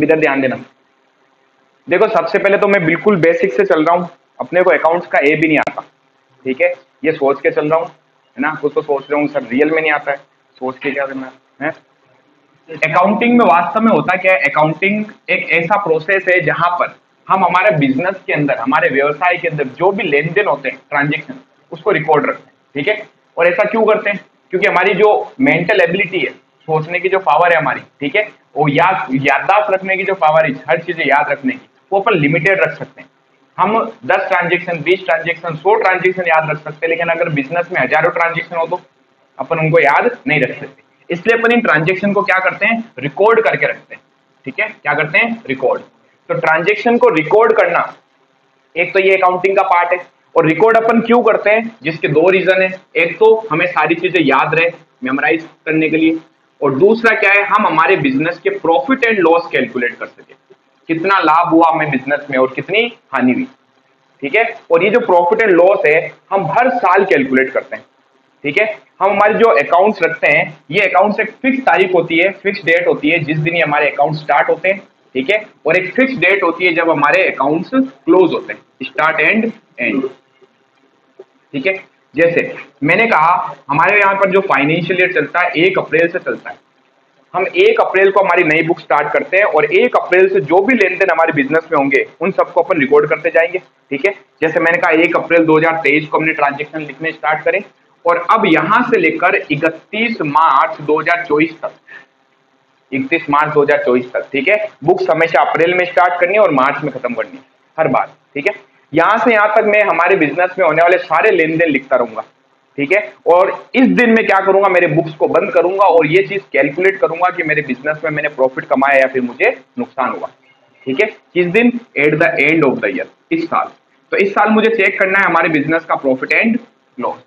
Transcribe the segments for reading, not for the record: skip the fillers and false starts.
अब इधर ध्यान देना। देखो सबसे पहले तो मैं बिल्कुल बेसिक से चल रहा हूँ, अपने को अकाउंट्स का ए भी नहीं आता, ठीक है, ये सोच के चल रहा हूँ, है ना। कुछ तो सोच रहा हूँ सर रियल में नहीं आता है, सोच के क्या करना है। अकाउंटिंग में वास्तव में होता क्या है, अकाउंटिंग एक ऐसा प्रोसेस है जहां पर हम हमारे बिजनेस के अंदर, हमारे व्यवसाय के अंदर जो भी लेन देन होते हैं, ट्रांजेक्शन, उसको रिकॉर्ड रखते हैं, ठीक है। और ऐसा क्यों करते हैं, क्योंकि हमारी जो मेंटल एबिलिटी है, सोचने की जो पावर है हमारी, ठीक है, वो याददाश्त रखने की जो पावर है, हर चीजें याद रखने की, वो अपन लिमिटेड रख सकते हैं। हम 10 ट्रांजेक्शन, 20 ट्रांजेक्शन, 100 ट्रांजेक्शन याद रख सकते हैं, लेकिन अगर बिजनेस में हजारों ट्रांजेक्शन हो तो अपन उनको याद नहीं रख सकते। इसलिए अपन इन ट्रांजेक्शन को क्या करते हैं, रिकॉर्ड करके रखते हैं, ठीक है। क्या करते हैं, रिकॉर्ड। तो ट्रांजेक्शन को रिकॉर्ड करना एक तो ये अकाउंटिंग का पार्ट है। और रिकॉर्ड अपन क्यों करते हैं, जिसके दो रीजन है, एक तो हमें सारी चीजें याद रहे, मेमोराइज करने के लिए, और दूसरा क्या है, हम हमारे बिजनेस के प्रॉफिट एंड लॉस कैलकुलेट कर सके, कितना लाभ हुआ हमें बिजनेस में और कितनी हानि हुई, ठीक है। और ये जो प्रॉफिट एंड लॉस है हम हर साल कैलकुलेट करते हैं, ठीक है। हम हमारे जो अकाउंट्स रखते हैं, ये अकाउंट्स एक फिक्स तारीख होती है, फिक्स डेट होती है जिस दिन ये हमारे अकाउंट स्टार्ट होते हैं, ठीक है। और एक फिक्स डेट होती है जब हमारे अकाउंट्स क्लोज होते हैं, स्टार्ट एंड एंड, ठीक है। जैसे मैंने कहा हमारे यहाँ पर जो फाइनेंशियल ईयर चलता है 1 अप्रैल से चलता है। हम 1 अप्रैल को हमारी नई बुक स्टार्ट करते हैं और 1 अप्रैल से जो भी लेन देन हमारे बिजनेस में होंगे उन सबको अपन रिकॉर्ड करते जाएंगे, ठीक है। जैसे मैंने कहा 1 अप्रैल 2023 को हमने ट्रांजेक्शन लिखने स्टार्ट करें, और अब यहां से लेकर 31 मार्च 2024 तक, 31 मार्च 2024 तक, ठीक है। बुक्स हमेशा अप्रैल में स्टार्ट करनी है और मार्च में खत्म करनी है हर बार, ठीक है। यहां से यहां तक मैं हमारे बिजनेस में होने वाले सारे लेन देन लिखता रहूंगा, ठीक है। और इस दिन में क्या करूंगा, मेरे बुक्स को बंद करूंगा और ये चीज कैलकुलेट करूंगा कि मेरे बिजनेस में मैंने प्रॉफिट कमाया या फिर मुझे नुकसान हुआ, ठीक है। किस दिन, at the end of the year, इस साल। तो इस साल मुझे चेक करना है हमारे बिजनेस का प्रॉफिट एंड लॉस,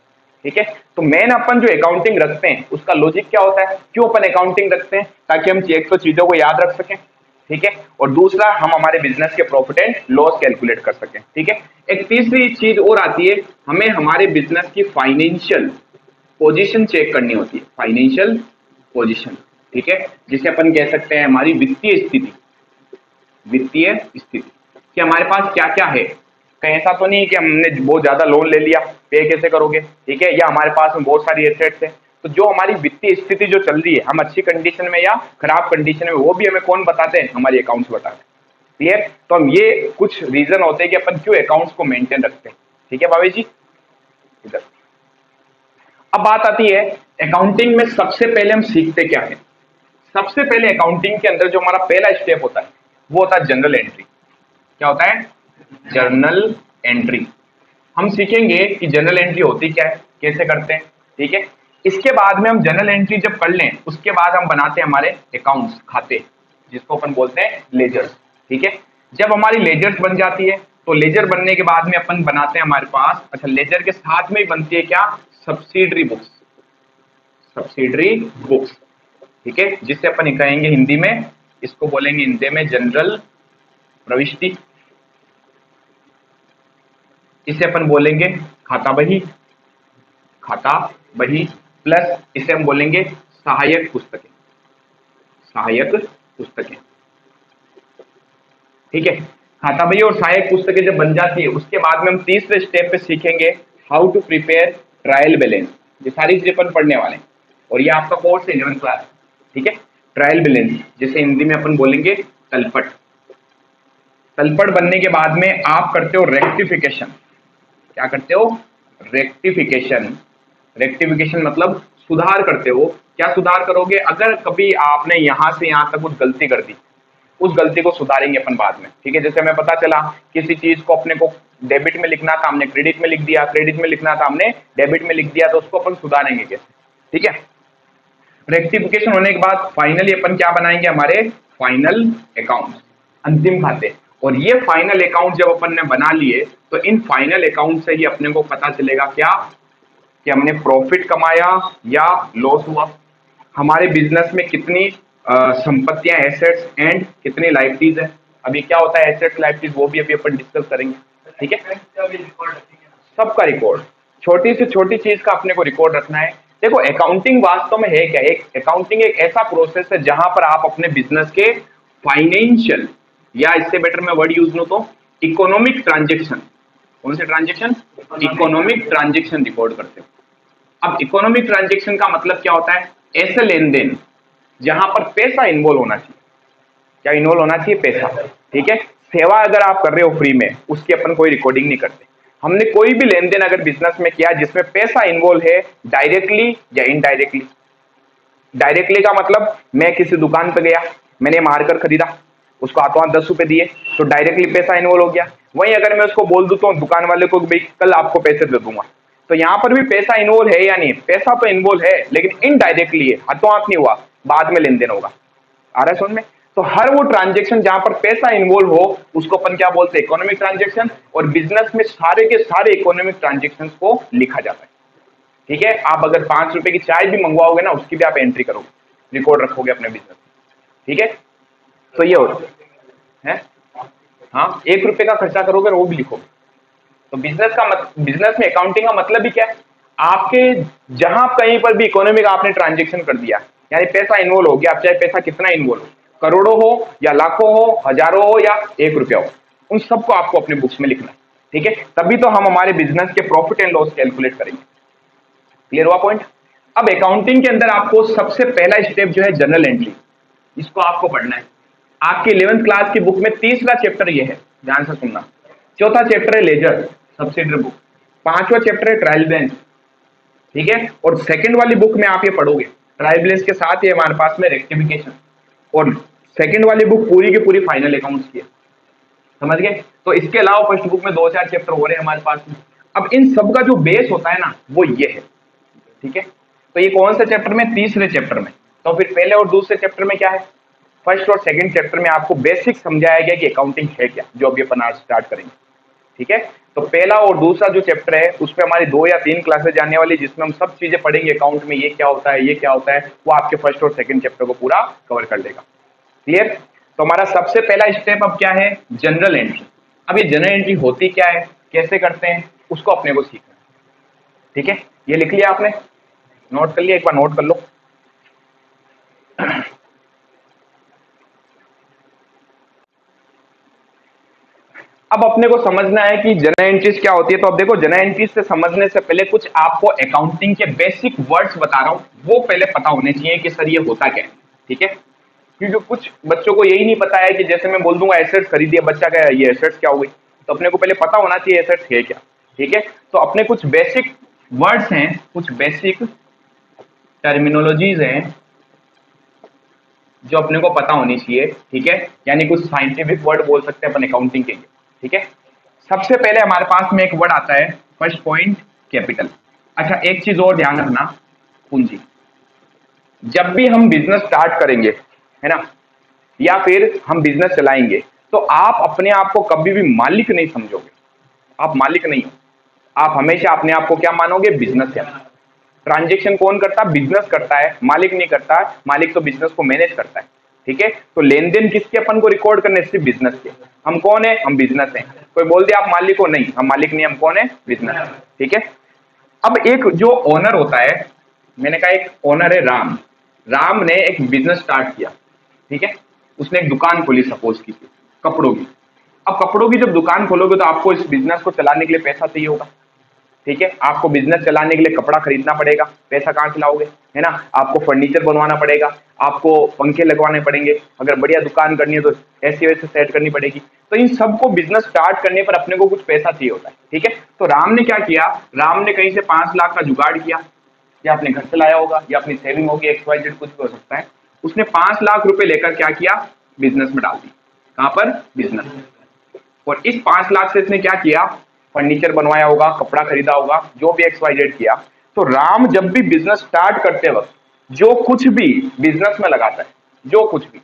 ठीक है। तो मेन अपन जो अकाउंटिंग रखते हैं उसका लॉजिक क्या होता है, क्यों अपन अकाउंटिंग रखते हैं, ताकि हम एक तो चीजों को याद रख सकें, ठीक है, और दूसरा हम हमारे बिजनेस के प्रॉफिट एंड लॉस कैलकुलेट कर सकें, ठीक है। एक तीसरी चीज और आती है, हमें हमारे बिजनेस की फाइनेंशियल पोजीशन चेक करनी होती है, फाइनेंशियल पोजीशन, ठीक है, जिसे अपन कह सकते हैं हमारी वित्तीय स्थिति, वित्तीय स्थिति कि हमारे पास क्या क्या है। कहीं ऐसा तो नहीं है कि हमने बहुत ज्यादा लोन ले लिया, पे कैसे करोगे, ठीक है, या हमारे पास में बहुत सारी एसेट्स है। तो जो हमारी वित्तीय स्थिति जो चल रही है, हम अच्छी कंडीशन में या खराब कंडीशन में, वो भी हमें कौन बताते हैं, हमारे अकाउंट्स बताते हैं, क्लियर। तो हम ये कुछ रीजन होते हैं कि अपन क्यों अकाउंट्स को मेंटेन रखते हैं, ठीक है भाभी जी। इधर अब बात आती है अकाउंटिंग में सबसे पहले हम सीखते क्या है। सबसे पहले अकाउंटिंग के अंदर जो हमारा पहला स्टेप होता है वो होता है जनरल एंट्री। क्या होता है, जर्नल एंट्री। हम सीखेंगे कि जनरल एंट्री होती क्या है, कैसे करते हैं, ठीक है। इसके बाद में हम जनरल एंट्री जब कर लें उसके बाद हम बनाते हैं हमारे अकाउंट्स, खाते, जिसको अपन बोलते हैं लेजर्स, ठीक है। जब हमारी लेजर्स बन जाती है तो लेजर बनने के बाद में अपन बनाते हैं हमारे पास, अच्छा लेजर के साथ में ही बनती है क्या, सब्सिडरी बुक्स, सब्सिडरी बुक्स, ठीक है, जिससे अपन कहेंगे हिंदी में, इसको बोलेंगे हिंदी में जनरल प्रविष्टि, इसे अपन बोलेंगे खाता बही, खाता बही, प्लस इसे हम बोलेंगे सहायक पुस्तकें, सहायक पुस्तकें, ठीक है। खाता बही और सहायक पुस्तकें जब बन जाती है उसके बाद में हम तीसरे स्टेप पे सीखेंगे how to prepare trial balance. ये सारी चीजें अपन पढ़ने वाले हैं और ये आपका कोर्स है 11th क्लास, ठीक है। ट्रायल बैलेंस जिसे हिंदी में अपन बोलेंगे तलपट। तलपट बनने के बाद में आप करते हो रेक्टिफिकेशन। क्या करते हो, रेक्टिफिकेशन। रेक्टिफिकेशन मतलब सुधार करते हो। क्या सुधार करोगे, अगर कभी आपने यहां से यहां तक कुछ गलती कर दी, उस गलती को सुधारेंगे अपन बाद में, ठीक है। जैसे हमें पता चला किसी चीज को अपने को डेबिट में लिखना था, हमने क्रेडिट में लिख दिया, क्रेडिट में लिखना था, हमने डेबिट में लिख दिया, तो उसको अपन सुधारेंगे कैसे, ठीक है। रेक्टिफिकेशन होने के बाद फाइनली अपन क्या बनाएंगे, हमारे फाइनल अकाउंट, अंतिम खाते। और ये फाइनल अकाउंट जब अपन ने बना लिए तो इन फाइनल अकाउंट से ही अपने को पता चलेगा क्या, कि हमने प्रॉफिट कमाया या लॉस हुआ, हमारे बिजनेस में कितनी संपत्तियां, एसेट्स एंड कितनी लाइबिलिटीज है। अभी क्या होता है एसेट्स लाइबिलिटीज, वो भी अभी अपन डिस्कस करेंगे, ठीक है। सबका रिकॉर्ड, छोटी से छोटी चीज का अपने को रिकॉर्ड रखना है। देखो अकाउंटिंग वास्तव में है क्या, एक अकाउंटिंग एक ऐसा प्रोसेस है जहां पर आप अपने बिजनेस के फाइनेंशियल, या इससे बेटर मैं वर्ड यूज लूं तो इकोनॉमिक ट्रांजेक्शन। कौन से ट्रांजेक्शन? इकोनॉमिक ट्रांजेक्शन रिकॉर्ड करते हो। अब इकोनॉमिक ट्रांजेक्शन का मतलब क्या होता है? ऐसे लेन देन जहां पर पैसा इन्वॉल्व होना चाहिए। क्या इन्वॉल्व होना चाहिए? पैसा। ठीक है, सेवा अगर आप कर रहे हो फ्री में, उसकी अपन कोई रिकॉर्डिंग नहीं करते। हमने कोई भी लेन देन अगर बिजनेस में किया जिसमें पैसा इन्वॉल्व है, डायरेक्टली या इनडायरेक्टली। डायरेक्टली का मतलब मैं किसी दुकान पर गया, मैंने मारकर खरीदा, उसको हाथों हाथ 10 रुपए दिए, तो डायरेक्टली पैसा इन्वॉल्व हो गया। वहीं अगर मैं उसको बोल दूं तो दुकान वाले को भाई कल आपको पैसे दे दूंगा, तो यहां पर भी पैसा इन्वॉल्व है या नहीं? पैसा तो इन्वॉल्व है, लेकिन इनडायरेक्टली है, हाथों हाथ नहीं हुआ, बाद में लेन देन होगा। आ रहा है समझ में? तो हर वो ट्रांजेक्शन जहां पर पैसा इन्वॉल्व हो उसको अपन क्या बोलते हैं? Economic transaction. और बिजनेस में सारे के सारे इकोनॉमिक ट्रांजेक्शन को लिखा जाता है। ठीक है, आप अगर 5 रुपए की चाय भी मंगवाओगे ना, उसकी भी आप एंट्री करोगे, रिकॉर्ड रखोगे अपने बिजनेस। ठीक है, तो ये होता है। हाँ, 1 रुपए का खर्चा करोगे वो भी लिखोगे। तो बिजनेस में अकाउंटिंग का मतलब ही क्या है? आपके जहां कहीं पर भी इकोनॉमिक आपने ट्रांजेक्शन कर दिया, यानी पैसा इन्वॉल्व हो गया, आप चाहे पैसा कितना इन्वॉल्व हो, करोड़ों हो या लाखों हो, हजारों हो या 1 रुपया हो, उन सबको आपको अपने बुक्स में लिखना है। ठीक है, तभी तो हम हमारे बिजनेस के प्रॉफिट एंड लॉस कैलकुलेट करेंगे। क्लियर हुआ पॉइंट? अब अकाउंटिंग के अंदर आपको सबसे पहला स्टेप जो है जनरल एंट्री, इसको आपको पढ़ना है। आपकी 11th क्लास की बुक में तीसरा चैप्टर ये है, ध्यान से सुनना। चौथा चैप्टर है लेजर सब्सिडरी बुक, पांचवा चैप्टर है ट्रायल बैलेंस। ठीक है, और सेकंड वाली बुक में आप ये पढ़ोगे, ट्रायल बैलेंस के साथ ही हमारे पास में रेक्टिफिकेशन, और सेकंड वाली बुक पूरी की पूरी फाइनल अकाउंट्स की है। समझ गए? तो इसके अलावा फर्स्ट बुक में 2-4 चैप्टर हो रहे हैं हमारे पास में। अब इन सब का जो बेस होता है ना, वो ये है। ठीक है, तो ये कौन से चैप्टर में? तीसरे चैप्टर में। तो फिर पहले और दूसरे चैप्टर में क्या है? फर्स्ट और सेकंड चैप्टर में आपको बेसिक समझाया गया कि अकाउंटिंग है क्या, जो अभी अपन आज स्टार्ट करेंगे। ठीक है, तो पहला और दूसरा जो चैप्टर है उसमें हमारी 2 या 3 क्लासेस जाने वाली, जिसमें हम सब चीजें पढ़ेंगे अकाउंट में, ये क्या होता है, ये क्या होता है, वो आपके फर्स्ट और सेकंड चैप्टर को पूरा कवर कर लेगा। क्लियर? तो हमारा सबसे पहला स्टेप अब क्या है? General entry. अब ये जनरल एंट्री होती क्या है, कैसे करते हैं, उसको अपने को सीखना है। ठीक है, ये लिख लिया आपने? नोट कर लिया? एक बार नोट कर लो। अब अपने को समझना है कि जनरल एंट्रीज क्या होती है। तो अब देखो, जनरल एंट्रीज से समझने से पहले कुछ आपको अकाउंटिंग के बेसिक वर्ड्स बता रहा हूं, वो पहले पता होने चाहिए कि सर ये होता क्या है। ठीक है, क्योंकि कुछ बच्चों को यही नहीं पता है कि जैसे मैं बोल दूंगा एसेट्स खरीदिए, बच्चा क्या ये एसेट्स क्या हो गई, तो अपने को पहले पता होना चाहिए एसेट्स है क्या। ठीक है, तो अपने कुछ बेसिक वर्ड्स हैं, कुछ बेसिक टर्मिनोलॉजीज हैं जो अपने को पता होनी चाहिए। ठीक है, यानी कुछ साइंटिफिक वर्ड बोल सकते हैं अपन अकाउंटिंग के लिए। ठीक है, सबसे पहले हमारे पास में एक वर्ड आता है, फर्स्ट पॉइंट, कैपिटल। अच्छा, एक चीज और ध्यान रखना, पूंजी। जब भी हम बिजनेस स्टार्ट करेंगे, है ना, या फिर हम बिजनेस चलाएंगे, तो आप अपने आप को कभी भी मालिक नहीं समझोगे। आप मालिक नहीं हो, आप हमेशा अपने आप को क्या मानोगे? बिजनेस है। ट्रांजेक्शन कौन करता है? बिजनेस करता है, मालिक नहीं करता। मालिक तो बिजनेस को मैनेज करता है। ठीक है, तो लेन देन किसके अपन को रिकॉर्ड करने? सिर्फ बिजनेस के। हम कौन है? हम बिजनेस हैं। कोई बोल दिया आप मालिक हो, नहीं, हम मालिक नहीं, हम कौन है? बिजनेस। ठीक है, अब एक जो ओनर होता है, मैंने कहा एक ओनर है राम। राम ने एक बिजनेस स्टार्ट किया। ठीक है, उसने एक दुकान खोली, सपोज की कपड़ों की। अब कपड़ों की जब दुकान खोलोगे तो आपको इस बिजनेस को चलाने के लिए पैसा चाहिए होगा। ठीक है, आपको बिजनेस चलाने के लिए कपड़ा खरीदना पड़ेगा, पैसा कहाँ से लाओगे, है ना। आपको फर्नीचर बनवाना पड़ेगा, आपको पंखे लगवाने पड़ेंगे, अगर बढ़िया दुकान करनी है तो ऐसी वैसे सेट करनी पड़ेगी। तो इन सबको बिजनेस स्टार्ट करने पर अपने को कुछ पैसा चाहिए होता है। ठीक है, तो राम ने क्या किया? राम ने कहीं से 5 लाख का जुगाड़ किया, या अपने घर से लाया होगा, या अपनी सेविंग होगी, XYZ कुछ भी हो सकता है। उसने 5 लाख रुपए लेकर क्या किया? बिजनेस में डाल दी। कहां पर? बिजनेस। और इस 5 लाख से इसने क्या किया? फर्नीचर बनवाया होगा, कपड़ा खरीदा होगा, जो भी XYZ किया। तो राम जब भी बिजनेस स्टार्ट करते वक्त जो कुछ भी बिजनेस में लगाता है, जो कुछ भी,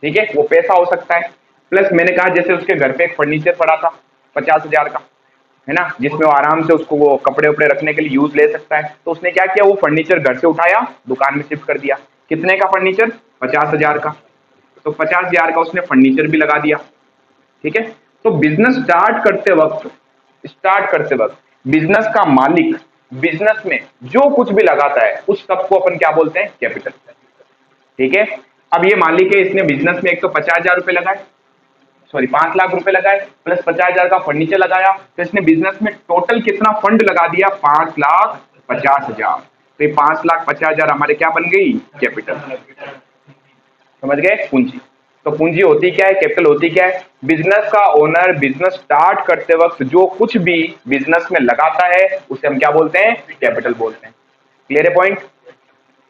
ठीक है, वो पैसा हो सकता है, प्लस मैंने कहा जैसे उसके घर पे एक फर्नीचर पड़ा था 50,000 का, है ना, जिसमें वो आराम से उसको वो कपड़े उपड़े रखने के लिए यूज ले सकता है। तो उसने क्या किया? वो फर्नीचर घर से उठाया, दुकान में शिफ्ट कर दिया। कितने का फर्नीचर? 50,000 का। तो 50,000 का उसने फर्नीचर भी लगा दिया। ठीक है, तो बिजनेस स्टार्ट करते वक्त बिजनेस का मालिक बिजनेस में जो कुछ भी लगाता है उस सब को अपन क्या बोलते हैं? कैपिटल। ठीक है, अब ये मान लीजिए इसने बिजनेस में एक तो 50,000 रुपए लगाए, सॉरी 5 लाख रुपए लगाए प्लस 50,000 का फर्नीचर लगाया, तो इसने बिजनेस में टोटल कितना फंड लगा दिया? 5,50,000। तो ये 5,50,000 हमारे क्या बन गई? कैपिटल। समझ गए? पूंजी। तो पूंजी होती क्या है? कैपिटल होती क्या है? बिजनेस का ओनर बिजनेस स्टार्ट करते वक्त जो कुछ भी बिजनेस में लगाता है उसे हम क्या बोलते हैं? कैपिटल बोलते हैं। क्लियर है पॉइंट?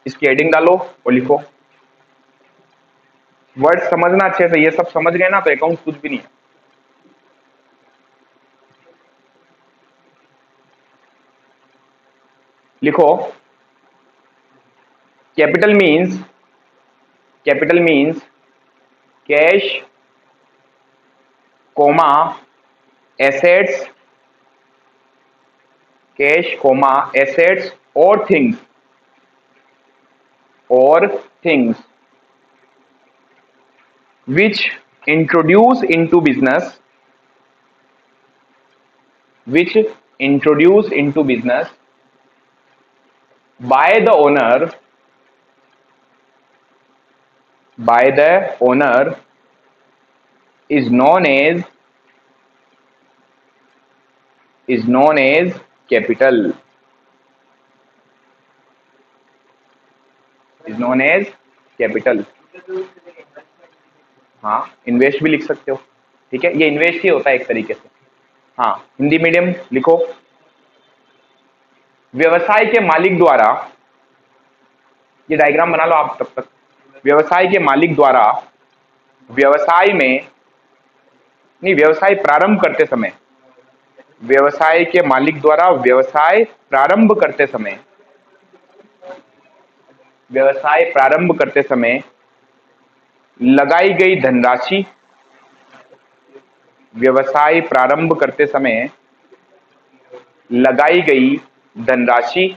इसकी हेडिंग डालो और लिखो। वर्ड समझना अच्छे से, ये सब समझ गए ना तो अकाउंट कुछ भी नहीं है। लिखो, capital means cash comma assets, cash comma assets और things which introduce into business by the owner is known as capital, हाँ इन्वेस्ट भी लिख सकते हो, ठीक है, ये इन्वेस्ट ही होता है एक तरीके से। हाँ हिंदी मीडियम लिखो, व्यवसाय के मालिक द्वारा, ये डायग्राम बना लो आप तब तक। व्यवसाय के मालिक द्वारा व्यवसाय में नहीं, व्यवसाय प्रारंभ करते समय, व्यवसाय के मालिक द्वारा व्यवसाय प्रारंभ करते समय लगाई गई धनराशि, व्यवसाय प्रारंभ करते समय लगाई गई धनराशि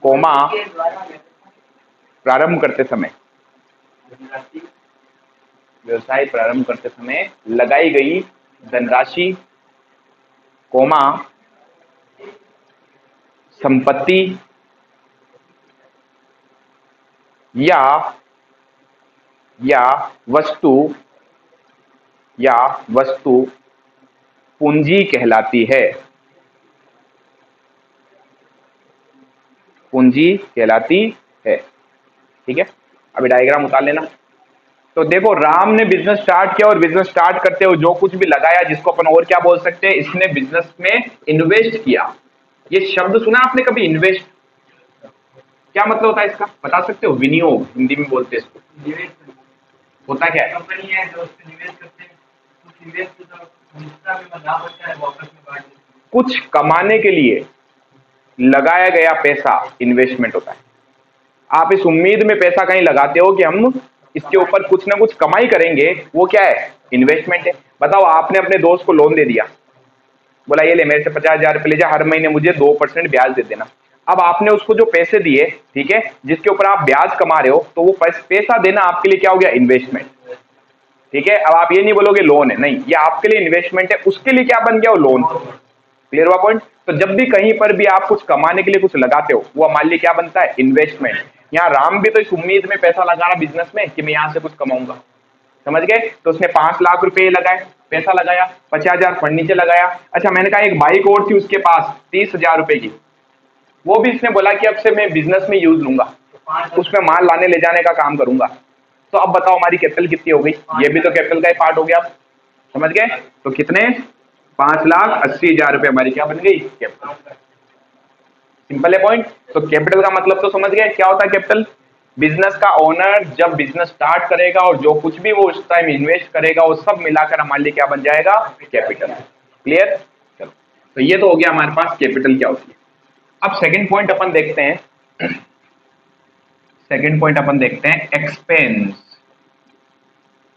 कोमा प्रारंभ करते समय, व्यवसाय प्रारंभ करते समय लगाई गई धनराशि कोमा संपत्ति या वस्तु पूंजी कहलाती है, ठीक है। अभी डायग्राम उतार लेना। तो देखो राम ने बिजनेस स्टार्ट किया और बिजनेस स्टार्ट करते हुए जो कुछ भी लगाया, जिसको अपन और क्या बोल सकते हैं, इसने बिजनेस में इन्वेस्ट किया। ये शब्द सुना आपने कभी? इन्वेस्ट क्या मतलब होता है इसका, बता सकते हो? विनियोग हिंदी में बोलते हैं इसको। होता क्या है? कंपनी है जो उसमें निवेश करते हैं, कुछ इन्वेस्ट में लाभ होता है, वापस में बांट देते हैं। कुछ कमाने के लिए लगाया गया पैसा इन्वेस्टमेंट होता है। आप इस उम्मीद में पैसा कहीं लगाते हो कि हम इसके ऊपर कुछ ना कुछ कमाई करेंगे, वो क्या है? इन्वेस्टमेंट है। बताओ, आपने अपने दोस्त को लोन दे दिया, बोला ये ले मेरे से 50,000 रुपए ले जा, हर महीने मुझे 2% ब्याज दे देना। अब आपने उसको जो पैसे दिए, ठीक है, जिसके ऊपर आप ब्याज कमा रहे हो, तो वो पैसा देना आपके लिए क्या हो गया? इन्वेस्टमेंट, ठीक है। अब आप ये नहीं बोलोगे लोन है, नहीं, ये आपके लिए इन्वेस्टमेंट है, उसके लिए क्या बन गया? वो लोन। क्लियर हुआ पॉइंट? तो जब भी कहीं पर भी आप कुछ कमाने के लिए कुछ लगाते हो, वो हमारे लिए क्या बनता है? इन्वेस्टमेंट। यहाँ राम भी तो इस उम्मीद में पैसा लगा रहा बिजनेस में कि मैं यहाँ से कुछ कमाऊंगा, समझ गए? तो उसने 5 लाख रुपए लगाए, पैसा लगाया, 50,000 फर्नीचर लगाया। अच्छा, मैंने कहा एक बाइक और थी उसके पास 30,000 रुपए की, वो भी इसने बोला कि अब से मैं बिजनेस में यूज लूंगा, उसमें माल लाने ले जाने का काम करूंगा। तो अब बताओ हमारी कैपिटल कितनी हो गई? ये भी तो कैपिटल का ही पार्ट हो गया, समझ गए? तो कितने? 5,80,000 रुपए हमारी क्या बन गई? कैपिटल। सिंपल है पॉइंट। तो कैपिटल का मतलब तो समझ गए क्या होता है कैपिटल? बिजनेस का ओनर जब बिजनेस स्टार्ट करेगा और जो कुछ भी वो उस टाइम इन्वेस्ट करेगा, वो सब मिलाकर हमारे लिए क्या बन जाएगा? कैपिटल। क्लियर? चलो, तो ये तो हो गया हमारे पास कैपिटल क्या होती है। अब सेकंड पॉइंट अपन देखते हैं, एक्सपेंस।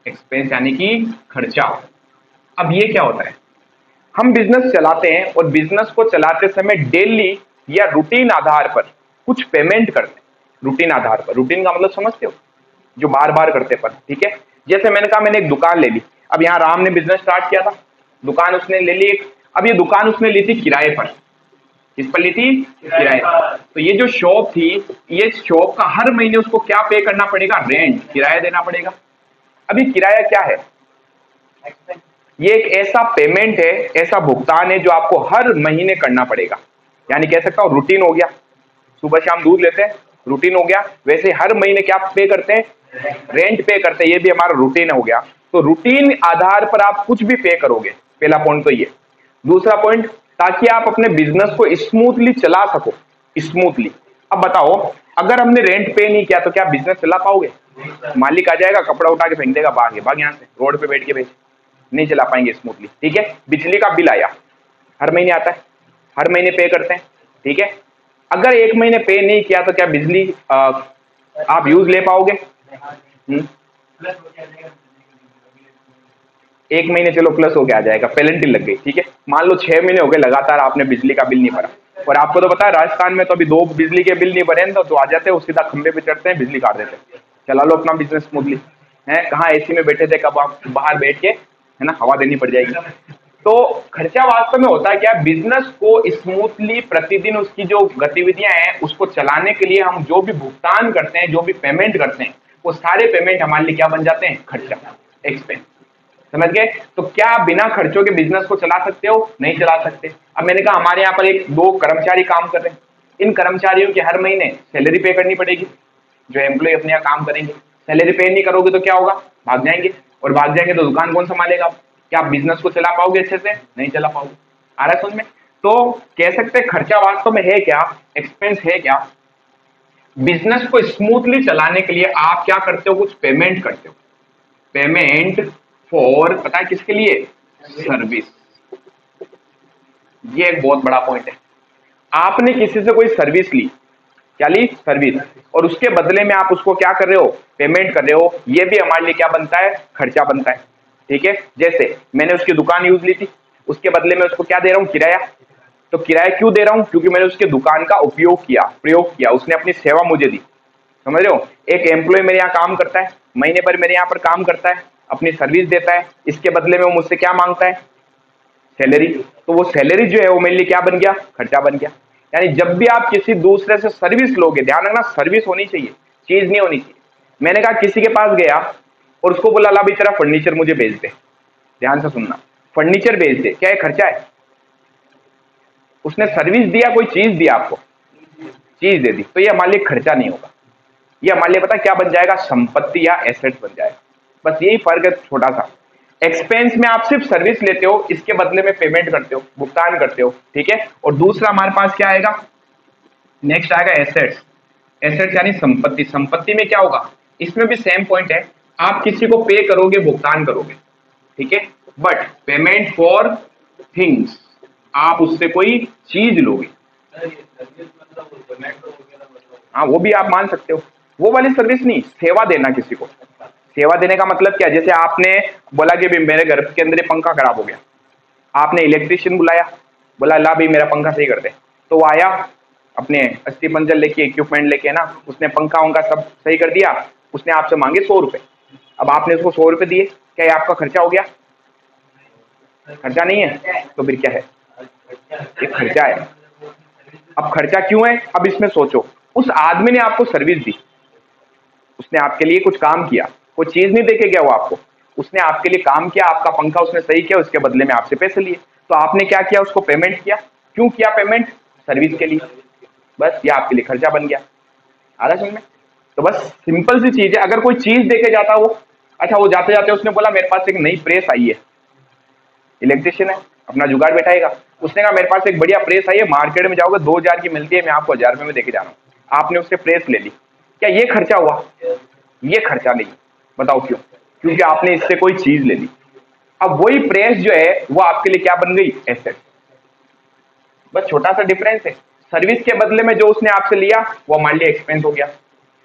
एक्सपेंस यानी कि खर्चा। अब ये क्या होता है? हम बिजनेस चलाते हैं और बिजनेस को चलाते समय डेली या रूटीन आधार पर कुछ पेमेंट करते हैं। रूटीन आधार पर, रूटीन का मतलब समझते हो? जो बार बार करते पर, ठीक है। जैसे मैंने कहा मैंने एक दुकान ले ली, अब यहाँ राम ने बिजनेस स्टार्ट किया था, दुकान उसने ले ली एक, अब ये दुकान उसने ली थी किराए पर, किस पर ली थी? किराए। तो ये जो शॉप थी, ये शॉप का हर महीने उसको क्या पे करना पड़ेगा? रेंट, किराया देना पड़ेगा। अभी किराया क्या है? ये एक ऐसा पेमेंट है, ऐसा भुगतान है जो आपको हर महीने करना पड़ेगा। यानी कह सकता हूं रूटीन हो गया, सुबह शाम दूध लेते हैं, रूटीन हो गया। वैसे हर महीने क्या पे करते हैं? रेंट पे करते हैं, ये भी हमारा रूटीन हो गया। तो रूटीन आधार पर आप कुछ भी पे करोगे, पहला पॉइंट तो ये। दूसरा पॉइंट, ताकि आप अपने बिजनेस को स्मूथली चला सको, स्मूथली। अब बताओ, अगर हमने रेंट पे नहीं किया तो क्या बिजनेस चला पाओगे? मालिक आ जाएगा, कपड़ा उठा के फेंक देगा, भाग यहाँ से, रोड पे बैठ के बेच, नहीं चला पाएंगे स्मूथली। ठीक है, बिजली का बिल आया, हर महीने आता है, हर महीने पे करते हैं। ठीक है, अगर एक महीने पे नहीं किया तो क्या बिजली आप यूज ले पाओगे? एक महीने चलो प्लस होके आ जाएगा, पेनल्टी लग गई। ठीक है, मान लो 6 महीने हो गए लगातार आपने बिजली का बिल नहीं भरा, और आपको तो पता है राजस्थान में तो अभी 2 बिजली के बिल नहीं भरे हैं तो आ जाते हैं, सीधा खंबे पे चढ़ते हैं, बिजली काट देते हैं, चला लो अपना बिजनेस स्मूथली। है कहाँ एसी में बैठे थे, कब आप बाहर बैठ के, है ना, हवा देनी पड़ जाएगी। तो खर्चा वास्तव में होता है क्या? बिजनेस को स्मूथली प्रतिदिन उसकी जो गतिविधियां हैं उसको चलाने के लिए हम जो भी भुगतान करते हैं, जो भी पेमेंट करते हैं, वो सारे पेमेंट हमारे लिए क्या बन जाते हैं? खर्चा, एक्सपेंस। समझ गए? तो क्या आप बिना खर्चों के बिजनेस को चला सकते हो? नहीं चला सकते। अब मैंने कहा हमारे यहाँ पर 1-2 कर्मचारी काम कर रहे हैं, इन कर्मचारियों की हर महीने सैलरी पे करनी पड़ेगी। जो एम्प्लॉय अपने यहाँ काम करेंगे, सैलरी पे नहीं करोगे तो क्या होगा? भाग जाएंगे, और भाग जाएंगे तो दुकान कौन संभालेगा? क्या आप बिजनेस को चला पाओगे अच्छे से? नहीं चला पाओगे। आ रहा है समझ में? तो कह सकते हैं खर्चा वास्तव में है क्या? एक्सपेंस है क्या? बिजनेस को स्मूथली चलाने के लिए आप क्या करते हो? कुछ पेमेंट करते हो। पेमेंट फॉर, पता है किसके लिए? सर्विस। ये एक बहुत बड़ा पॉइंट है। आपने किसी से कोई सर्विस ली, क्या ली? सर्विस, और उसके बदले में आप उसको क्या कर रहे हो? पेमेंट कर रहे हो। ये भी हमारे लिए क्या बनता है? खर्चा बनता है। ठीक है, जैसे मैंने उसकी दुकान यूज ली थी, उसके बदले में उसको क्या दे रहा हूं? किराया। तो किराया क्यों दे रहा हूं? क्योंकि मैंने उसके दुकान का उपयोग किया, प्रयोग किया, उसने अपनी सेवा मुझे दी। समझ रहे हो? एक एम्प्लॉय मेरे यहाँ काम करता है, महीने भर मेरे यहाँ पर काम करता है, अपनी सर्विस देता है, इसके बदले में वो मुझसे क्या मांगता है? सैलरी। तो वो सैलरी जो है वो मेरे लिए क्या बन गया? खर्चा बन गया। यानी जब भी आप किसी दूसरे से सर्विस लोगे, ध्यान रखना सर्विस होनी चाहिए, चीज नहीं होनी चाहिए। मैंने कहा किसी के पास गया और उसको बोला ला भाई तेरा फर्नीचर मुझे भेज दे, ध्यान से सुनना, फर्नीचर भेज दे, क्या ये खर्चा है? उसने सर्विस दिया, कोई चीज दिया आपको, चीज दे दी, तो ये हमारे लिए खर्चा नहीं होगा। ये हमारे लिए पता क्या बन जाएगा? संपत्ति या एसेट बन जाएगा। बस यही फर्क है छोटा सा। एक्सपेंस में आप सिर्फ सर्विस लेते हो, इसके बदले में पेमेंट करते हो, भुगतान करते हो। ठीक है, और दूसरा हमारे पास क्या आएगा? नेक्स्ट आएगा एसेट्स। एसेट्स यानी संपत्ति। संपत्ति में क्या होगा? इसमें भी सेम पॉइंट है, आप किसी को पे करोगे, भुगतान करोगे। ठीक है, बट पेमेंट फॉर थिंग्स, आप उससे कोई चीज लोगे। हाँ, वो भी आप मान सकते हो, वो वाली सर्विस नहीं, सेवा देना किसी को। सेवा देने का मतलब क्या? जैसे आपने बोला कि मेरे घर के अंदर पंखा खराब हो गया, आपने इलेक्ट्रिशियन बुलाया, बोला ला भाई मेरा पंखा सही कर दे, तो वो आया अपने अस्थि पंजर लेके, इक्विपमेंट लेके ना, उसने पंखा उनका सब सही कर दिया, उसने आपसे मांगे 100 रुपए। अब आपने उसको 100 रुपए दिए, क्या ये आपका खर्चा हो गया? खर्चा नहीं है, तो फिर क्या है? ये खर्चा है। अब खर्चा क्यों है? अब इसमें सोचो, उस आदमी ने आपको सर्विस दी, उसने आपके लिए कुछ काम किया, कोई चीज नहीं देके गया वो आपको, उसने आपके लिए काम किया, आपका पंखा उसने सही किया, उसके बदले में आपसे पैसे लिए, तो आपने क्या किया? उसको पेमेंट किया। क्यों किया पेमेंट? सर्विस के लिए। बस ये आपके लिए खर्चा बन गया। आ रहा समझ में? तो बस सिंपल सी चीज है। अगर कोई चीज देके जाता वो, अच्छा वो जाते जाते उसने बोला मेरे पास एक नई प्रेस आई है, इलेक्ट्रिशियन है, अपना जुगाड़ बैठाएगा, उसने कहा मेरे पास एक बढ़िया प्रेस आई है, मार्केट में जाओगे 2000 की मिलती है, मैं आपको 1000 रुपए में देके जा रहा हूँ। आपने उससे प्रेस ले ली, क्या ये खर्चा हुआ? ये खर्चा नहीं। बताओ क्यों? क्योंकि आपने इससे कोई चीज ले ली। अब वही प्रेस जो है वो आपके लिए क्या बन गई? एसेट। बस छोटा सा डिफरेंस है। सर्विस के बदले में जो उसने आपसे लिया वो हमारे लिए एक्सपेंस हो गया।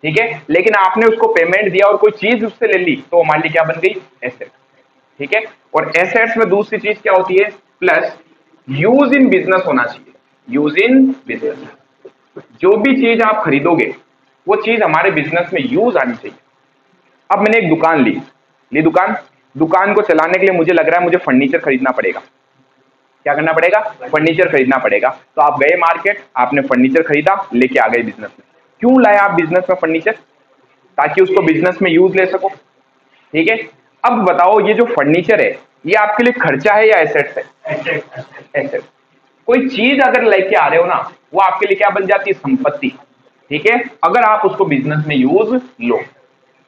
ठीक है, लेकिन आपने उसको पेमेंट दिया और कोई चीज उससे ले ली तो हमारे लिए क्या बन गई? एसेट। ठीक है, और एसेट्स में दूसरी चीज क्या होती है? प्लस यूज इन बिजनेस होना चाहिए। यूज इन बिजनेस, जो भी चीज आप खरीदोगे वो चीज हमारे बिजनेस में यूज आनी चाहिए। अब मैंने एक दुकान ली दुकान को चलाने के लिए मुझे लग रहा है मुझे फर्नीचर खरीदना पड़ेगा। क्या करना पड़ेगा, फर्नीचर खरीदना पड़ेगा। तो आप गए मार्केट, आपने फर्नीचर खरीदा, लेके आ गए बिजनेस में। क्यों लाया आप बिजनेस में फर्नीचर, ताकि उसको बिजनेस में यूज ले सको, ठीक है। अब बताओ ये जो फर्नीचर है ये आपके लिए खर्चा है या एसेट्स है, एसेट। कोई चीज अगर लेके आ रहे हो ना, वो आपके लिए क्या बन जाती है, संपत्ति, ठीक है, अगर आप उसको बिजनेस में यूज लो,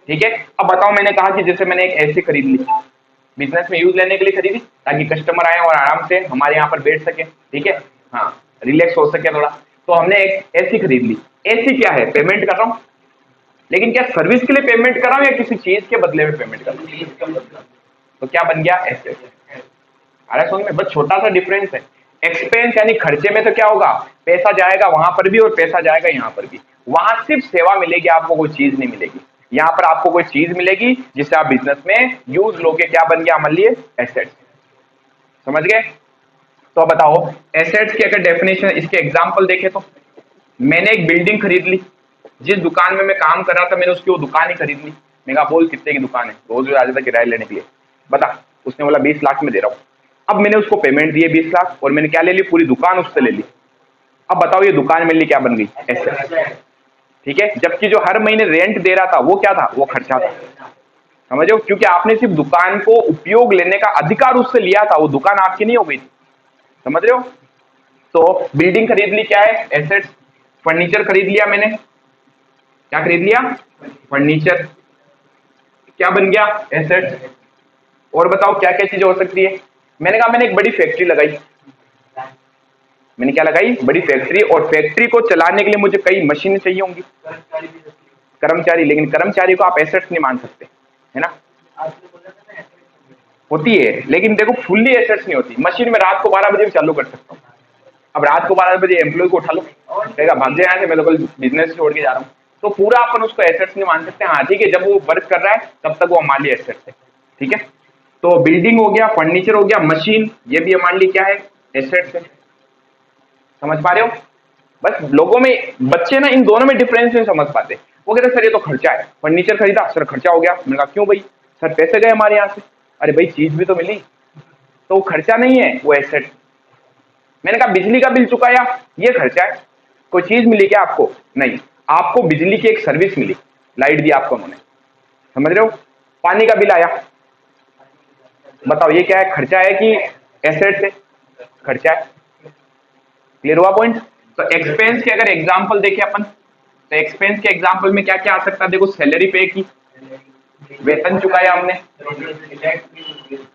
ठीक है। अब बताओ, मैंने कहा कि जैसे मैंने एक एसी खरीद ली, बिजनेस में यूज लेने के लिए खरीदी, ताकि कस्टमर आए और आराम से हमारे यहाँ पर बैठ सके, ठीक है, हाँ, रिलैक्स हो सके थोड़ा। तो हमने एक एसी खरीद ली। एसी क्या है, पेमेंट कर रहा हूँ, लेकिन क्या सर्विस के लिए पेमेंट कर रहा हूँ या किसी चीज के बदले में पेमेंट कर रहा हूँ, तो क्या बन गया, एसेट। अरे समझ में, बस छोटा सा डिफरेंस है। एक्सपेंस यानी खर्चे में तो क्या होगा, पैसा जाएगा वहां पर भी और पैसा जाएगा यहाँ पर भी। वहां सिर्फ सेवा मिलेगी, आपको कोई चीज नहीं मिलेगी। यहाँ पर आपको कोई चीज मिलेगी जिससे आप बिजनेस में यूज लोगे, क्या बन गया हमारे लिए, एसेट्स। समझ गए। तो बताओ एसेट्स की अगर डेफिनेशन, इसके एग्जांपल देखें तो, मैंने एक बिल्डिंग खरीद ली, जिस दुकान में मैं काम कर रहा था मैंने उसकी वो दुकान ही खरीद ली। मैं कहा बोल कितने की दुकान है, रोज आ जाता किराया लेने के लिए, बता। उसने बोला 20 लाख में दे रहा हूँ। अब मैंने उसको पेमेंट दिए 20 लाख, और मैंने क्या ले ली, पूरी दुकान उससे ले ली। अब बताओ ये दुकान मेरे लिए क्या बन गई, एसेट, ठीक है। जबकि जो हर महीने रेंट दे रहा था वो क्या था, वो खर्चा था। समझो, क्योंकि आपने सिर्फ दुकान को उपयोग लेने का अधिकार उससे लिया था, वो दुकान आपकी नहीं हो गई थी। समझ रहे हो। तो बिल्डिंग खरीद ली, क्या है, एसेट्स। फर्नीचर खरीद लिया मैंने, क्या खरीद लिया, फर्नीचर, क्या बन गया, एसेट्स। और बताओ क्या क्या चीजें हो सकती है। मैंने कहा मैंने एक बड़ी फैक्ट्री लगाई, मैंने क्या लगाई, बड़ी फैक्ट्री, और फैक्ट्री को चलाने के लिए मुझे कई मशीनें चाहिए होंगी, कर्मचारी। लेकिन कर्मचारी को आप एसेट्स नहीं मान सकते, है ना, होती है, लेकिन देखो फुल्ली एसेट्स नहीं होती। मशीन में रात को 12 बजे भी चालू कर सकता हूँ। अब रात को 12 बजे एम्प्लॉय को उठा लो, कहेगा भाग जाए यहाँ से, मैं तो कल बिजनेस छोड़ के जा रहा हूँ। तो पूरा अपन उसको एसेट्स नहीं मान सकते। हाँ ठीक है, जब वो वर्क कर रहा है तब तक वो हमारे लिए एसेट्स है, ठीक है। तो बिल्डिंग हो गया, फर्नीचर हो गया, मशीन, ये भी हमारे लिए क्या है, एसेट्स है। समझ पा रहे हो। बस लोगों में, बच्चे ना इन दोनों में डिफरेंस नहीं समझ पाते। वो कहते सर ये तो खर्चा है, फर्नीचर खरीदा सर खर्चा हो गया। मैंने कहा क्यों भाई, सर पैसे गए हमारे यहाँ से। अरे भाई चीज भी तो मिली, तो वो खर्चा नहीं है, वो एसेट। मैंने कहा बिजली का बिल चुकाया, ये खर्चा है। कोई चीज मिली क्या आपको, नहीं, आपको बिजली की एक सर्विस मिली, लाइट दी आपको उन्होंने। समझ रहे हो। पानी का बिल आया, बताओ ये क्या है, खर्चा है कि एसेट है, खर्चा है। क्लियर हुआ पॉइंट। तो एक्सपेंस के अगर एग्जांपल देखें अपन, तो एक्सपेंस के एग्जांपल में क्या क्या आ सकता है, देखो सैलरी पे की, वेतन चुकाया हमने,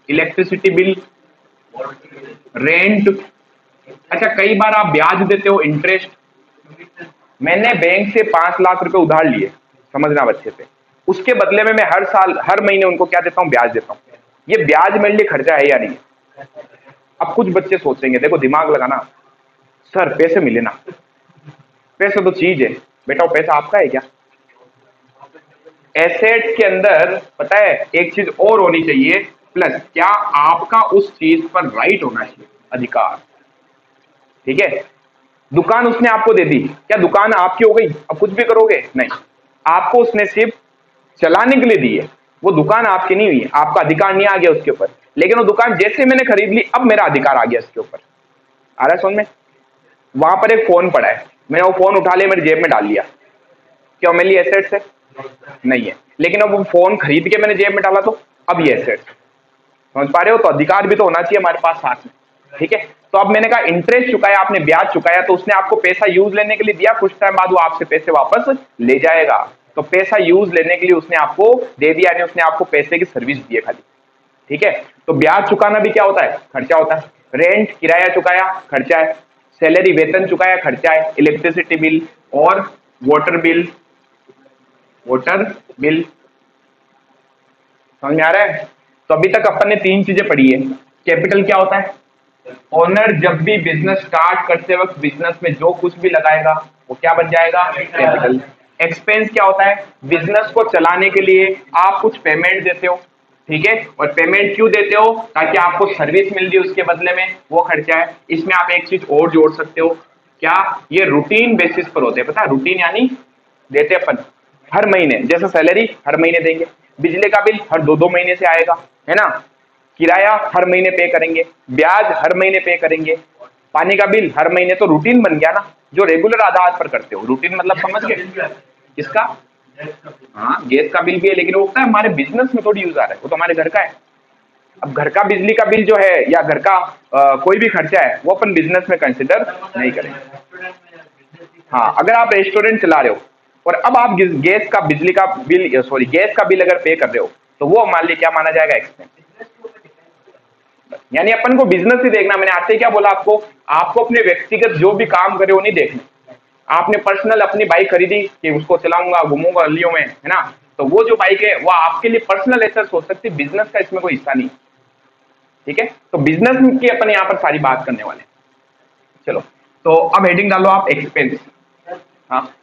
इलेक्ट्रिसिटी बिल, रेंट। अच्छा कई बार आप ब्याज देते हो, इंटरेस्ट। मैंने बैंक से 5 लाख रुपए उधार लिए, समझना बच्चे से, उसके बदले में मैं हर साल हर महीने उनको क्या देता हूं, ब्याज देता हूं। ये ब्याज मेरे लिए खर्चा है या नहीं। अब कुछ बच्चे सोचेंगे, देखो दिमाग लगाना, सर पैसे मिले ना, पैसा तो चीज है बेटा, वो पैसा आपका है क्या। एसेट्स के अंदर पता है एक चीज और होनी चाहिए, प्लस क्या आपका उस चीज पर राइट होना चाहिए, अधिकार, ठीक है। दुकान उसने आपको दे दी, क्या दुकान आपकी हो गई, अब कुछ भी करोगे, नहीं, आपको उसने सिर्फ चलाने के लिए दी है, वो दुकान आपकी नहीं हुई है, आपका अधिकार नहीं आ गया उसके ऊपर। लेकिन वो दुकान जैसे मैंने खरीद ली, अब मेरा अधिकार आ गया इसके ऊपर। आ रहा है समझ में। वहां पर एक फोन पड़ा है, मैंने वो फोन उठा लिया, मेरी जेब में डाल लिया, क्या मेरे लिए एसेट्स है, नहीं है। लेकिन अब वो फोन खरीद के मैंने जेब में डाला, तो अब ये एसेट्स। समझ पा रहे हो। तो अधिकार भी तो होना चाहिए हमारे पास साथ में, ठीक है। तो अब मैंने कहा इंटरेस्ट चुकाया आपने, ब्याज चुकाया, तो उसने आपको पैसा यूज लेने के लिए दिया, कुछ टाइम बाद वो आपसे पैसे वापस ले जाएगा। तो पैसा यूज लेने के लिए उसने आपको दे दिया, यानी उसने आपको पैसे की सर्विस दी है खाली, ठीक है। तो ब्याज चुकाना भी क्या होता है, खर्चा होता है। रेंट किराया चुकाया, खर्चा है। सैलरी वेतन चुकाया, खर्चा है। इलेक्ट्रिसिटी बिल और वाटर बिल, वाटर बिल। समझ में आ रहा है। तो अभी तक अपन ने 3 चीजें पढ़ी है। कैपिटल क्या होता है, ओनर जब भी बिजनेस स्टार्ट करते वक्त बिजनेस में जो कुछ भी लगाएगा वो क्या बन जाएगा, कैपिटल। एक्सपेंस क्या होता है, बिजनेस को चलाने के लिए आप कुछ पेमेंट देते हो, ठीक है। और पेमेंट क्यों देते हो, ताकि आपको सर्विस मिल रही है उसके बदले में, वो खर्चा है। इसमें आप एक चीज और जोड़ सकते हो, क्या, ये रूटीन बेसिस पर होते हैं, पता है, रूटीन यानी देते अपन हर महीने, जैसे सैलरी हर महीने देंगे, बिजली का बिल हर 2-2 महीने से आएगा, है ना। किराया हर महीने पे करेंगे, ब्याज हर महीने पे करेंगे, पानी का बिल हर महीने। तो रूटीन बन गया ना, जो रेगुलर आधार पर करते हो। रूटीन मतलब समझ गए किसका? हाँ, गैस का बिल भी है, लेकिन वो क्या है, हमारे बिजनेस में थोड़ी यूज आ रहा है, वो तो हमारे घर का है। अब घर का बिजली का बिल जो है या घर का कोई भी खर्चा है वो अपन बिजनेस में कंसिडर नहीं करेंगे। हाँ, अगर आप रेस्टोरेंट चला रहे हो और अब आप गैस का बिजली का बिल, सॉरी, गैस का बिल अगर पे कर रहे हो तो वो मान लीजिए क्या माना जाएगा? एक्सपेंस। यानी अपन को बिजनेस ही देखना। मैंने आपसे क्या बोला आपको? आपको अपने व्यक्तिगत जो भी काम करे वो नहीं देखने। आपने पर्सनल अपनी बाइक खरीदी कि उसको चलाऊंगा, घूमूंगा गलियों में, है ना, तो वो जो बाइक है वो आपके लिए पर्सनल एसेट हो सकती है, बिजनेस का इसमें कोई हिस्सा नहीं। ठीक है, तो बिजनेस की अपन यहाँ पर सारी बात करने वाले हैं। चलो, तो अब हेडिंग डालो आप एक्सपेंस। हाँ,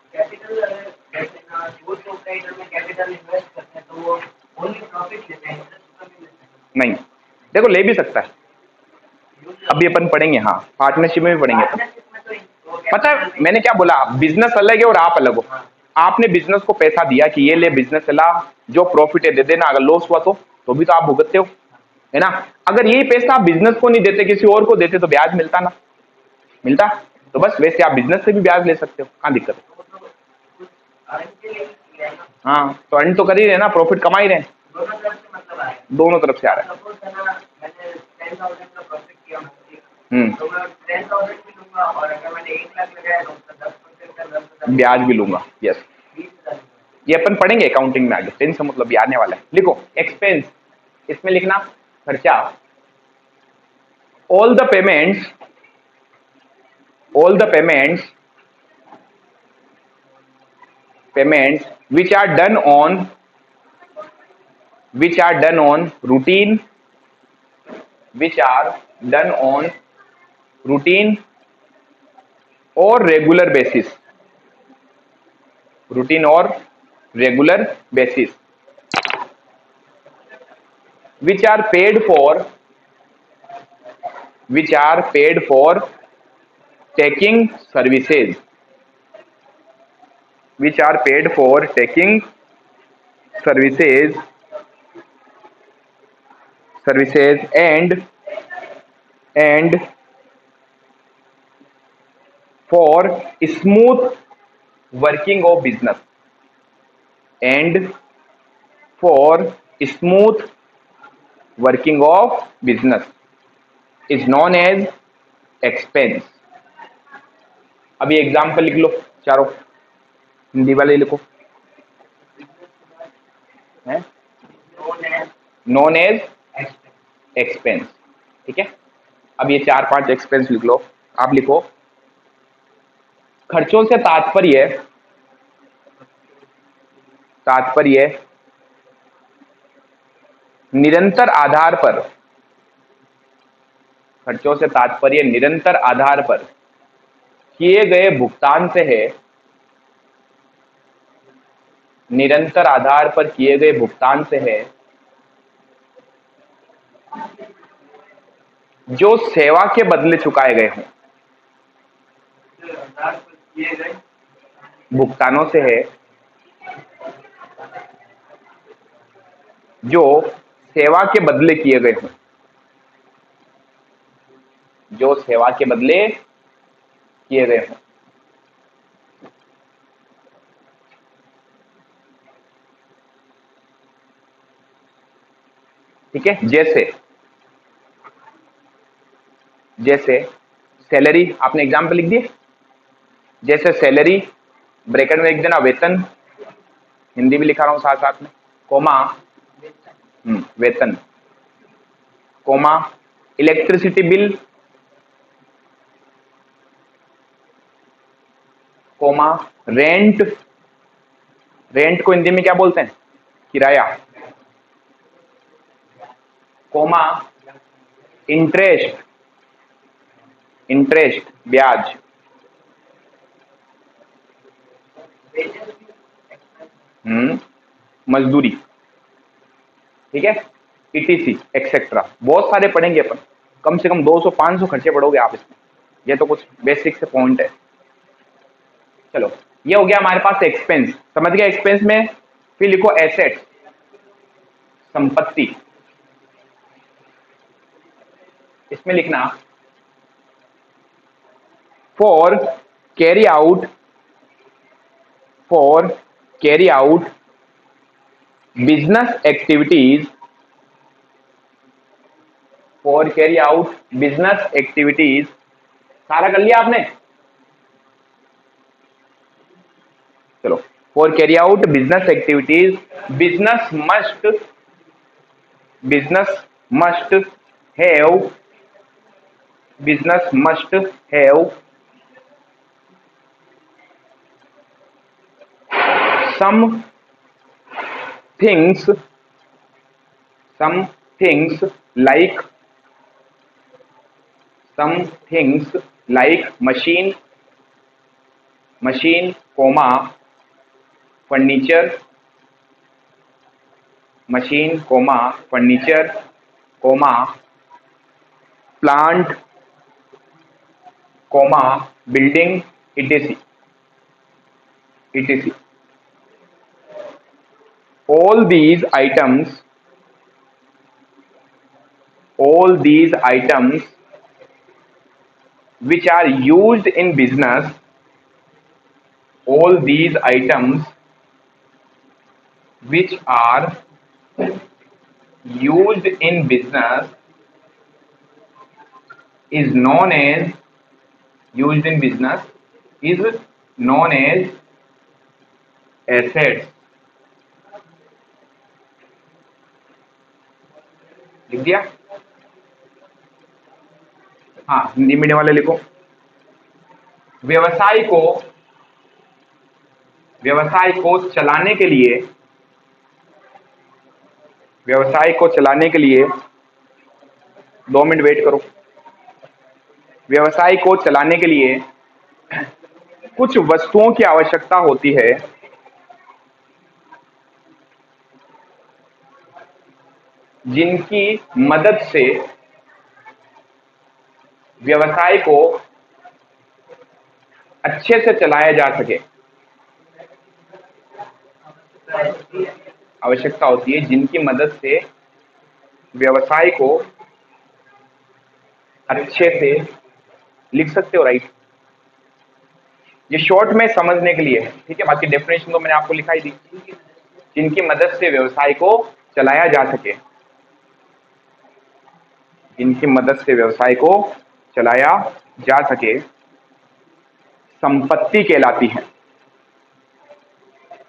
नहीं, देखो ले भी सकता है, अभी अपन पढ़ेंगे। हाँ, पार्टनरशिप में भी पढ़ेंगे अपन। पता है मैंने क्या बोला? बिजनेस अलग है और आप अलग हो। आपने बिजनेस को पैसा दिया कि ये ले बिजनेस चला, जो प्रॉफिट है दे देना, अगर लॉस हुआ तो भी तो आप भुगतते हो, है ना। अगर यही पैसा आप बिजनेस को नहीं देते, किसी और को देते तो ब्याज मिलता ना? मिलता। तो बस वैसे आप बिजनेस से भी ब्याज ले सकते हो, कहाँ दिक्कत है? हाँ, तो अर्न तो कर ही रहे ना, प्रॉफिट कमा ही रहे हैं। दोनों तरफ से आ रहा है। ब्याज भी लूंगा, यस। ये अपन पढ़ेंगे अकाउंटिंग में आगे, टेंशन मतलब ये आने वाला है। लिखो एक्सपेंस, इसमें लिखना खर्चा। All the payments, all the payments which are done on routine, which are done on routine or regular basis, routine or regular basis, which are paid for taking services, which are paid for taking services and for smooth working of business, and for smooth working of business is known as expense। अभी example लिख लो चारों, हिंदी वाले लिखो। है known as expense. ठीक है, अब ये 4-5 एक्सपेंस लिख लो। आप लिखो खर्चों से तात्पर्य निरंतर आधार पर, खर्चों से तात्पर्य निरंतर आधार पर किए गए भुगतान से है, निरंतर आधार पर किए गए भुगतान से है, जो सेवा के बदले चुकाए गए हों। भुगतानों से है जो सेवा के बदले किए गए हों, जो सेवा के बदले किए गए हों। ठीक है, जैसे सैलरी, आपने एग्जाम्पल लिख दिए। जैसे सैलरी, ब्रैकेट में लिख देना वेतन, हिंदी भी लिखा रहा हूं साथ साथ में, कोमा वेतन, comma electricity bill, comma rent, rent को हिंदी में क्या बोलते हैं? किराया, कोमा इंटरेस्ट, ब्याज, मजदूरी। ठीक है, ईटीसी एक्सेट्रा, बहुत सारे पढ़ेंगे अपन, कम से कम 200-500 खर्चे पढ़ोगे आप इसमें। ये तो कुछ बेसिक से पॉइंट है। चलो, ये हो गया हमारे पास एक्सपेंस, समझ गया एक्सपेंस में। फिर लिखो एसेट, संपत्ति। इसमें लिखना for carry out business activities, सारा कर लिया आपने? चलो, for carry out business activities, business must have some things like machine, furniture, plant, building, etc. All these items which are used in business, is known as assets. लिख दिया? हाँ, Hindi medium वाले लिखो। व्यवसाय को चलाने के लिए 2 मिनट वेट करो। व्यवसाय को चलाने के लिए कुछ वस्तुओं की आवश्यकता होती है जिनकी मदद से व्यवसाय को अच्छे से चलाया जा सके। आवश्यकता होती है जिनकी मदद से व्यवसाय को अच्छे से, लिख सकते हो राइट। ये शॉर्ट में समझने के लिए है, ठीक है। बाकी डेफिनेशन तो मैंने आपको लिखाई दी। जिनकी मदद से व्यवसाय को चलाया जा सके, जिनकी मदद से व्यवसाय को चलाया जा सके, संपत्ति कहलाती है।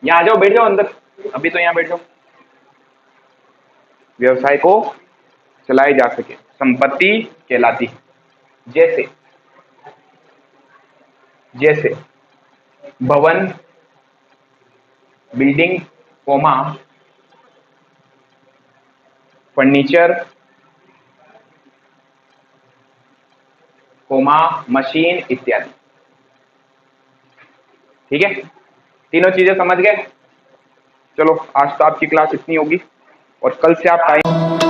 यहां आ जाओ, बैठ जाओ अंदर, अभी तो यहां बैठ जाओ। व्यवसाय को चलाया जा सके, संपत्ति कहलाती है। जैसे भवन, बिल्डिंग, फर्नीचर, मशीन इत्यादि। ठीक है, तीनों चीजें समझ गए? चलो, आज तो आपकी क्लास इतनी होगी और कल से आप टाइम